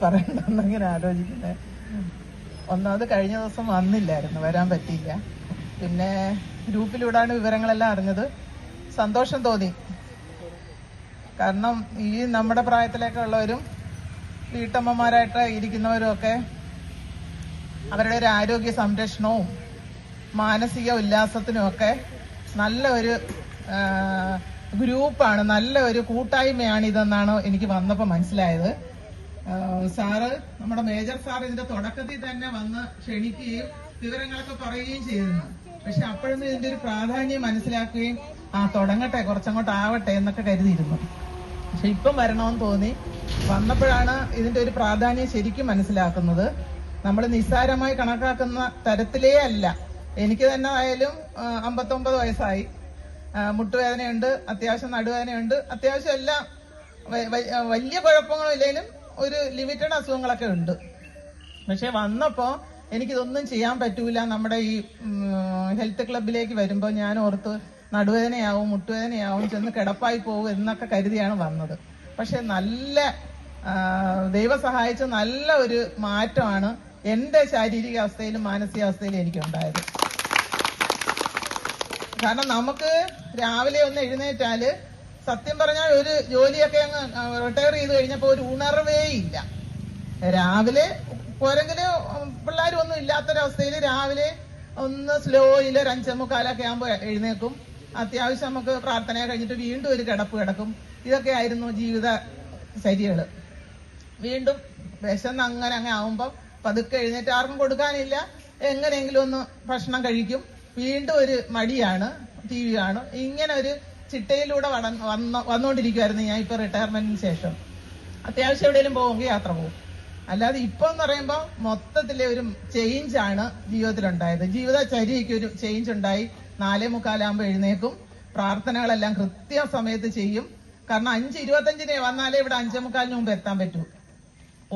പറയണ്ടെന്നിങ്ങനെ ആലോചിക്കുന്നത്. ഒന്നാമത് കഴിഞ്ഞ ദിവസം വന്നില്ലായിരുന്നു, വരാൻ പറ്റിയില്ല. പിന്നെ ഗ്രൂപ്പിലൂടെയാണ് വിവരങ്ങളെല്ലാം അറിഞ്ഞത്. സന്തോഷം തോന്നി. കാരണം ഈ നമ്മുടെ പ്രായത്തിലൊക്കെ ഉള്ളവരും വീട്ടമ്മമാരായിട്ട് ഇരിക്കുന്നവരും ഒക്കെ അവരുടെ ഒരു ആരോഗ്യ സംരക്ഷണവും മാനസിക ഉല്ലാസത്തിനും ഒക്കെ നല്ല ഒരു ഗ്രൂപ്പാണ്, നല്ല ഒരു കൂട്ടായ്മയാണ് ഇതെന്നാണ് എനിക്ക് വന്നപ്പോൾ മനസ്സിലായത്. സാറ്, നമ്മുടെ മേജർ സാർ ഇതിന്റെ തുടക്കത്തിൽ തന്നെ വന്ന് ക്ഷണിക്കുകയും വിവരങ്ങളൊക്കെ പറയുകയും ചെയ്തിരുന്നു. പക്ഷെ അപ്പോഴൊന്നും ഇതിന്റെ ഒരു പ്രാധാന്യം മനസ്സിലാക്കുകയും തുടങ്ങട്ടെ, കുറച്ചങ്ങോട്ട് ആവട്ടെ എന്നൊക്കെ കരുതിയിരുന്നു. പക്ഷെ ഇപ്പം വരണമെന്ന് തോന്നി. വന്നപ്പോഴാണ് ഇതിന്റെ ഒരു പ്രാധാന്യം ശരിക്കും മനസ്സിലാക്കുന്നത്. നമ്മൾ നിസ്സാരമായി കണക്കാക്കുന്ന തരത്തിലേ അല്ല. എനിക്ക് തന്നെ ആയാലും 59 വയസ്സായി. മുട്ടുവേദനയുണ്ട്, അത്യാവശ്യം നടുവേദനയുണ്ട്, അത്യാവശ്യം എല്ലാം വലിയ കുഴപ്പങ്ങളില്ലെങ്കിലും ഒരു ലിമിറ്റഡ് അസുഖങ്ങളൊക്കെ ഉണ്ട്. പക്ഷെ വന്നപ്പോ എനിക്കിതൊന്നും ചെയ്യാൻ പറ്റൂല. നമ്മുടെ ഈ ഹെൽത്ത് ക്ലബിലേക്ക് വരുമ്പോൾ ഞാൻ ഓർത്ത് നടുവേദനയാവും, മുട്ടുവേദനയാവും, ചെന്ന് കിടപ്പായി പോകും എന്നൊക്കെ കരുതിയാണ് വന്നത്. പക്ഷെ നല്ല ദൈവം സഹായിച്ച നല്ല ഒരു മാറ്റമാണ് എന്റെ ശാരീരിക അവസ്ഥയിലും മാനസികാവസ്ഥയിലും എനിക്കുണ്ടായത്. കാരണം നമുക്ക് രാവിലെ ഒന്ന് എഴുന്നേറ്റാല് സത്യം പറഞ്ഞാൽ ഒരു ജോലിയൊക്കെ അങ്ങ് റിട്ടയർ ചെയ്ത് കഴിഞ്ഞപ്പോ ഒരു ഉണർവേ ഇല്ല. രാവിലെ പോരെങ്കിലും പിള്ളേരും ഒന്നും ഇല്ലാത്തൊരവസ്ഥയിൽ രാവിലെ ഒന്ന് സ്ലോയില് 5:45 ആകുമ്പോ എഴുന്നേക്കും. അത്യാവശ്യം നമുക്ക് പ്രാർത്ഥന കഴിഞ്ഞിട്ട് വീണ്ടും ഒരു കിടക്കും. ഇതൊക്കെ ആയിരുന്നു ജീവിത ശൈലികള്. വീണ്ടും വിശന്ന് അങ്ങനെ ആവുമ്പോ പതുക്കെ എഴുന്നേറ്റ്, ആർക്കും കൊടുക്കാനില്ല, എങ്ങനെയെങ്കിലും ഒന്ന് ഭക്ഷണം കഴിക്കും. വീണ്ടും ഒരു മടിയാണ്, TV കാണും. ഇങ്ങനെ ഒരു ചിട്ടയിലൂടെ വന്നുകൊണ്ടിരിക്കുവായിരുന്നു ഞാൻ ഇപ്പൊ റിട്ടയർമെന്റിന് ശേഷം. അത്യാവശ്യം എവിടെയെങ്കിലും പോകുമെങ്കിൽ യാത്ര പോകും. അല്ലാതെ ഇപ്പൊ എന്ന് പറയുമ്പോൾ മൊത്തത്തിലെ ഒരു ചേഞ്ച് ആണ് ജീവിതത്തിലുണ്ടായത്. ജീവിതചര്യയ്ക്ക് ഒരു ചേഞ്ച് ഉണ്ടായി. 4:45 എഴുന്നേക്കും. പ്രാർത്ഥനകളെല്ലാം കൃത്യസമയത്ത് ചെയ്യും. കാരണം 5:25 വന്നാലേ ഇവിടെ 5:45 മുമ്പ് എത്താൻ പറ്റൂ.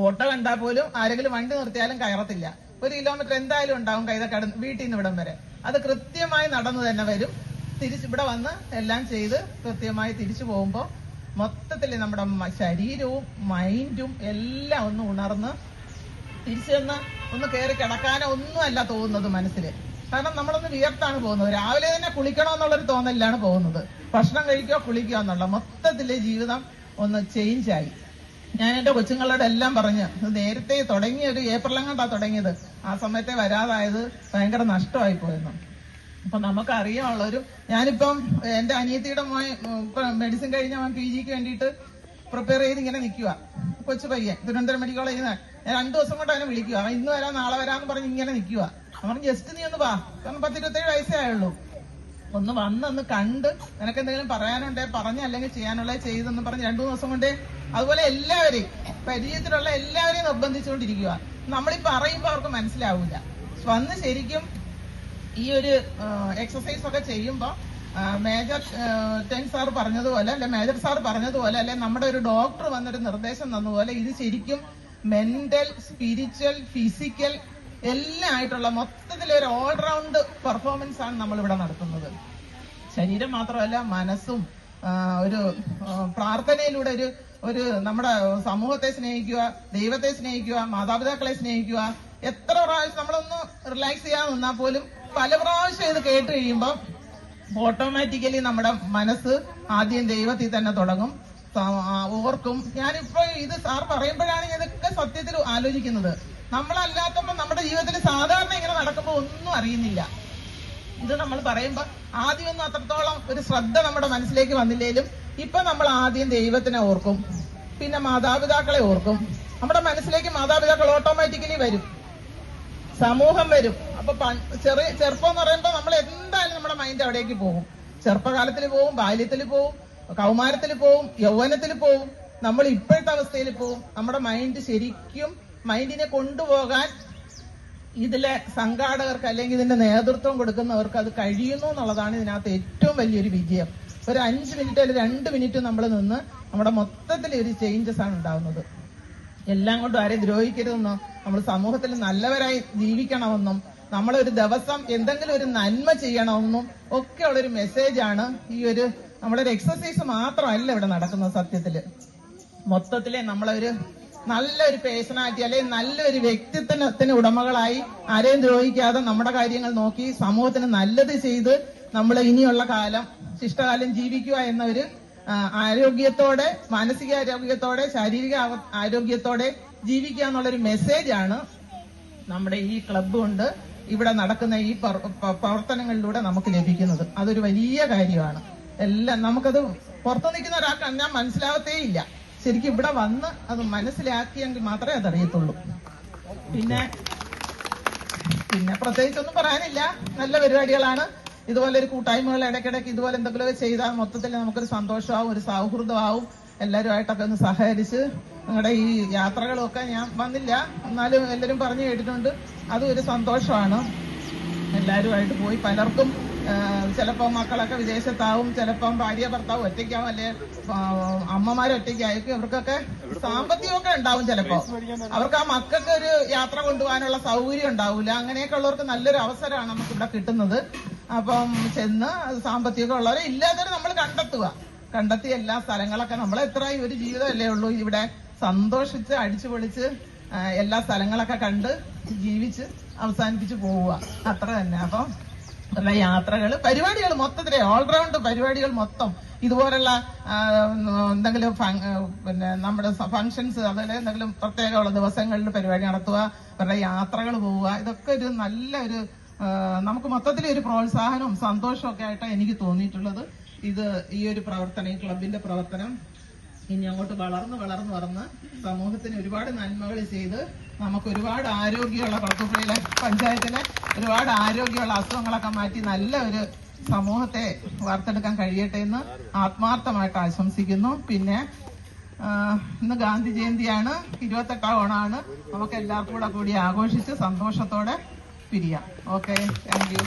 ഓട്ടോ കണ്ടാൽ പോലും ആരെങ്കിലും വണ്ടി നിർത്തിയാലും കയറത്തില്ല. 1 കിലോമീറ്റർ എന്തായാലും ഉണ്ടാവും കൈതക്കട വീട്ടിൽ നിന്ന് ഇവിടം വരെ. അത് കൃത്യമായി നടന്നു തന്നെ വരും. തിരിച്ചിവിടെ വന്ന് എല്ലാം ചെയ്ത് കൃത്യമായി തിരിച്ചു പോകുമ്പോൾ മൊത്തത്തിൽ നമ്മുടെ ശരീരവും മൈൻഡും എല്ലാം ഒന്ന് ഉണർന്ന് തിരിച്ചു വന്ന് ഒന്ന് കയറി കിടക്കാനോ ഒന്നും അല്ല തോന്നുന്നത് മനസ്സില്. കാരണം നമ്മളൊന്ന് വിയർത്താണ് പോകുന്നത്. രാവിലെ തന്നെ കുളിക്കണോ എന്നുള്ളൊരു തോന്നലിലാണ് പോകുന്നത്. ഭക്ഷണം കഴിക്കുക, കുളിക്കുക എന്നുള്ള മൊത്തത്തിലെ ജീവിതം ഒന്ന് ചേഞ്ചായി. ഞാൻ എന്റെ കൊച്ചുങ്ങളോട് എല്ലാം പറഞ്ഞ്, നേരത്തെ തുടങ്ങിയ ഒരു ഏപ്രിലങ്ങാണ്ടാ തുടങ്ങിയത്, ആ സമയത്തെ വരാതായത് ഭയങ്കര നഷ്ടമായി പോയിരുന്നു. അപ്പൊ നമുക്കറിയാനുള്ളൊരു, ഞാനിപ്പം എന്റെ അനിയത്തിയുടെ മോൻ മെഡിസിൻ കഴിഞ്ഞ അവൻ PGക്ക് വേണ്ടിയിട്ട് പ്രിപ്പയർ ചെയ്ത് ഇങ്ങനെ നിൽക്കുക. കൊച്ചു പയ്യൻ തിരുവനന്തപുരം മെഡിക്കൽ കോളേജിൽ നിന്ന് 2 ദിവസം കൊണ്ട് അവനെ വിളിക്കുക. അവൻ ഇന്ന് വരാം നാളെ വരാന്ന് പറഞ്ഞ് ഇങ്ങനെ നിൽക്കുക. അവൻ ജസ്റ്റ് നീ ഒന്ന് വാ, കാരണം 10-27 വയസ്സേ ആയുള്ളൂ. ഒന്ന് വന്നൊന്ന് കണ്ട് നിനക്ക് എന്തെങ്കിലും പറയാനുണ്ടേ പറഞ്ഞ, അല്ലെങ്കിൽ ചെയ്യാനുള്ളത് ചെയ്തെന്ന് പറഞ്ഞ് 2-3 ദിവസം കൊണ്ടേ. അതുപോലെ എല്ലാവരെയും പരിചയത്തിലുള്ള എല്ലാവരെയും നിർബന്ധിച്ചുകൊണ്ടിരിക്കുക. നമ്മളീ പറയുമ്പോൾ അവർക്ക് മനസ്സിലാവൂല. വന്ന് ശരിക്കും ഈ ഒരു എക്സസൈസ് ഒക്കെ ചെയ്യുമ്പോൾ മേജർ സാർ പറഞ്ഞതുപോലെ, അല്ലെ മേജർ സാർ പറഞ്ഞതുപോലെ, അല്ലെ നമ്മുടെ ഒരു ഡോക്ടർ വന്നൊരു നിർദ്ദേശം തന്നതുപോലെ, ഇത് ശരിക്കും മെന്റൽ, സ്പിരിച്വൽ, ഫിസിക്കൽ എല്ലാം ആയിട്ടുള്ള മൊത്തത്തിലൊരു ഓൾറൗണ്ട് പെർഫോമൻസ് ആണ് നമ്മളിവിടെ നടത്തുന്നത്. ശരീരം മാത്രമല്ല, മനസ്സും ഒരു പ്രാർത്ഥനയിലൂടെ ഒരു നമ്മുടെ സമൂഹത്തെ സ്നേഹിക്കുക, ദൈവത്തെ സ്നേഹിക്കുക, മാതാപിതാക്കളെ സ്നേഹിക്കുക. എത്ര പ്രാവശ്യം നമ്മളൊന്ന് റിലാക്സ് ചെയ്യാൻ നിന്നാൽ പോലും പല പ്രാവശ്യം ഇത് കേട്ട് കഴിയുമ്പോൾ ഓട്ടോമാറ്റിക്കലി നമ്മുടെ മനസ്സ് ആദ്യം ദൈവത്തിൽ തന്നെ തുടങ്ങും, ഓർക്കും. ഞാനിപ്പോ ഇത് സാർ പറയുമ്പോഴാണ് ഇതൊക്കെ സത്യത്തിൽ ആലോചിക്കുന്നത്. നമ്മളല്ലാത്തപ്പോ നമ്മുടെ ജീവിതത്തിൽ സാധാരണ ഇങ്ങനെ നടക്കുമ്പോൾ ഒന്നും അറിയുന്നില്ല. ഇത് നമ്മൾ പറയുമ്പോൾ ആദ്യമൊന്നും അത്രത്തോളം ഒരു ശ്രദ്ധ നമ്മുടെ മനസ്സിലേക്ക് വന്നില്ലേലും ഇപ്പൊ നമ്മൾ ആദ്യം ദൈവത്തിനെ ഓർക്കും, പിന്നെ മാതാപിതാക്കളെ ഓർക്കും. നമ്മുടെ മനസ്സിലേക്ക് മാതാപിതാക്കൾ ഓട്ടോമാറ്റിക്കലി വരും, സമൂഹം വരും. അപ്പൊ ചെറുപ്പം എന്ന് പറയുമ്പോൾ നമ്മൾ എന്തായാലും നമ്മുടെ മൈൻഡ് അവിടേക്ക് പോകും. ചെറുപ്പകാലത്തിൽ പോവും, ബാല്യത്തിൽ പോവും, കൗമാരത്തിൽ പോവും, യൗവനത്തിൽ പോവും, നമ്മൾ ഇപ്പോഴത്തെ അവസ്ഥയിൽ പോവും. നമ്മുടെ മൈൻഡ് ശരിക്കും മൈൻഡിനെ കൊണ്ടുപോകാൻ ഇതിലെ സംഘാടകർക്ക് അല്ലെങ്കിൽ ഇതിന്റെ നേതൃത്വം കൊടുക്കുന്നവർക്ക് അത് കഴിയുന്നു എന്നുള്ളതാണ് ഇതിനകത്ത് ഏറ്റവും വലിയൊരു വിജയം. ഒരു 5 മിനിറ്റ് അല്ലെങ്കിൽ 2 മിനിറ്റ് നമ്മൾ നിന്ന് നമ്മുടെ മൊത്തത്തിൽ ഒരു ചേഞ്ചസ് ആണ് ഉണ്ടാവുന്നത്. എല്ലാം കൊണ്ടും ആരെയും ദ്രോഹിക്കരുതെന്നോ, നമ്മൾ സമൂഹത്തിൽ നല്ലവരായി ജീവിക്കണമെന്നും, നമ്മളൊരു ദിവസം എന്തെങ്കിലും ഒരു നന്മ ചെയ്യണമെന്നും ഒക്കെ ഉള്ളൊരു മെസ്സേജാണ് ഈ ഒരു നമ്മളൊരു എക്സസൈസ് മാത്രമല്ല ഇവിടെ നടക്കുന്നത്. സത്യത്തില് മൊത്തത്തിലെ നമ്മളൊരു നല്ലൊരു പേഴ്സണാലിറ്റി അല്ലെങ്കിൽ നല്ലൊരു വ്യക്തിത്വത്തിന് ഉടമകളായി ആരെയും ദ്രോഹിക്കാതെ നമ്മുടെ കാര്യങ്ങൾ നോക്കി സമൂഹത്തിന് നല്ലത് ചെയ്ത് നമ്മൾ ഇനിയുള്ള കാലം ശിഷ്ടകാലം ജീവിക്കുക എന്ന ഒരു ആരോഗ്യത്തോടെ, മാനസിക ആരോഗ്യത്തോടെ, ശാരീരിക ആരോഗ്യത്തോടെ ജീവിക്കുക എന്നുള്ളൊരു മെസ്സേജാണ് നമ്മുടെ ഈ ക്ലബ്ബ് കൊണ്ട് ഇവിടെ നടക്കുന്ന ഈ പ്രവർത്തനങ്ങളിലൂടെ നമുക്ക് ലഭിക്കുന്നത്. അതൊരു വലിയ കാര്യമാണ്. എല്ലാം നമുക്കത് പുറത്തു നിൽക്കുന്ന ഒരാൾക്ക് ഞാൻ മനസ്സിലാവത്തേ ഇല്ല. ശരിക്കും ഇവിടെ വന്ന് അത് മനസ്സിലാക്കിയെങ്കിൽ മാത്രമേ അതറിയത്തുള്ളൂ. പിന്നെ പ്രത്യേകിച്ചൊന്നും പറയാനില്ല. നല്ല പരിപാടികളാണ്. ഇതുപോലെ ഒരു കൂട്ടായ്മകൾ ഇടയ്ക്കിടയ്ക്ക് ഇതുപോലെ എന്തെങ്കിലുമൊക്കെ ചെയ്താൽ മൊത്തത്തിൽ നമുക്കൊരു സന്തോഷമാവും, ഒരു സൗഹൃദമാവും. എല്ലാവരുമായിട്ടൊക്കെ ഒന്ന് സഹകരിച്ച് നിങ്ങളുടെ ഈ യാത്രകളൊക്കെ ഞാൻ വന്നില്ല, എന്നാലും എല്ലാവരും പറഞ്ഞു കേട്ടിട്ടുണ്ട്. അതും ഒരു സന്തോഷമാണ്. എല്ലാവരുമായിട്ട് പോയി പലർക്കും ചിലപ്പോൾ മക്കളൊക്കെ വിദേശത്താവും, ചിലപ്പം ഭാര്യ ഭർത്താവും ഒറ്റയ്ക്കാവും, അല്ലെ അമ്മമാരൊറ്റയ്ക്കായിരിക്കും. അവർക്കൊക്കെ സാമ്പത്തികമൊക്കെ ഉണ്ടാവും. ചിലപ്പോ അവർക്ക് ആ മക്കൾക്ക് ഒരു യാത്ര കൊണ്ടുപോകാനുള്ള സൗകര്യം ഉണ്ടാവില്ല. അങ്ങനെയൊക്കെ ഉള്ളവർക്ക് നല്ലൊരു അവസരമാണ് നമുക്ക് ഇവിടെ കിട്ടുന്നത്. അപ്പം ചെന്ന് സാമ്പത്തികം ഉള്ളവരെ ഇല്ലാത്തവരെ നമ്മൾ കണ്ടെത്തി എല്ലാ സ്ഥലങ്ങളൊക്കെ നമ്മൾ എത്രയും ഒരു ജീവിതമല്ലേ ഉള്ളൂ. ഇവിടെ സന്തോഷിച്ച് അടിച്ചു പൊളിച്ച് എല്ലാ സ്ഥലങ്ങളൊക്കെ കണ്ട് ജീവിച്ച് അവസാനിപ്പിച്ച് പോവുക, അത്ര തന്നെ. അപ്പം ഉള്ള യാത്രകൾ, പരിപാടികൾ മൊത്തത്തിലെ ഓൾറൗണ്ട് പരിപാടികൾ മൊത്തം ഇതുപോലുള്ള എന്തെങ്കിലും പിന്നെ നമ്മുടെ ഫംഗ്ഷൻസ്, അതുപോലെ എന്തെങ്കിലും പ്രത്യേകമുള്ള ദിവസങ്ങളിൽ പരിപാടി നടത്തുക, അവരുടെ യാത്രകൾ പോവുക, ഇതൊക്കെ ഒരു നല്ലൊരു നമുക്ക് മൊത്തത്തിൽ ഒരു പ്രോത്സാഹനവും സന്തോഷവും ഒക്കെ ആയിട്ടാണ് എനിക്ക് തോന്നിയിട്ടുള്ളത്. ഈ ഒരു പ്രവർത്തനം, ഈ ക്ലബിന്റെ പ്രവർത്തനം ഇനി അങ്ങോട്ട് വളർന്ന് സമൂഹത്തിന് ഒരുപാട് നന്മകൾ ചെയ്ത് നമുക്ക് ഒരുപാട് ആരോഗ്യമുള്ള കുളത്തൂപ്പുഴയിലെ പഞ്ചായത്തിലെ ഒരുപാട് ആരോഗ്യമുള്ള അസുഖങ്ങളൊക്കെ മാറ്റി നല്ല ഒരു സമൂഹത്തെ വാർത്തെടുക്കാൻ കഴിയട്ടെ എന്ന് ആത്മാർത്ഥമായിട്ട് ആശംസിക്കുന്നു. പിന്നെ ഇന്ന് ഗാന്ധി ജയന്തിയാണ്, 28ാം ഓണമാണ്. നമുക്ക് എല്ലാവർക്കും കൂടി ആഘോഷിച്ച് സന്തോഷത്തോടെ പിരിയാം. Okay, thank you.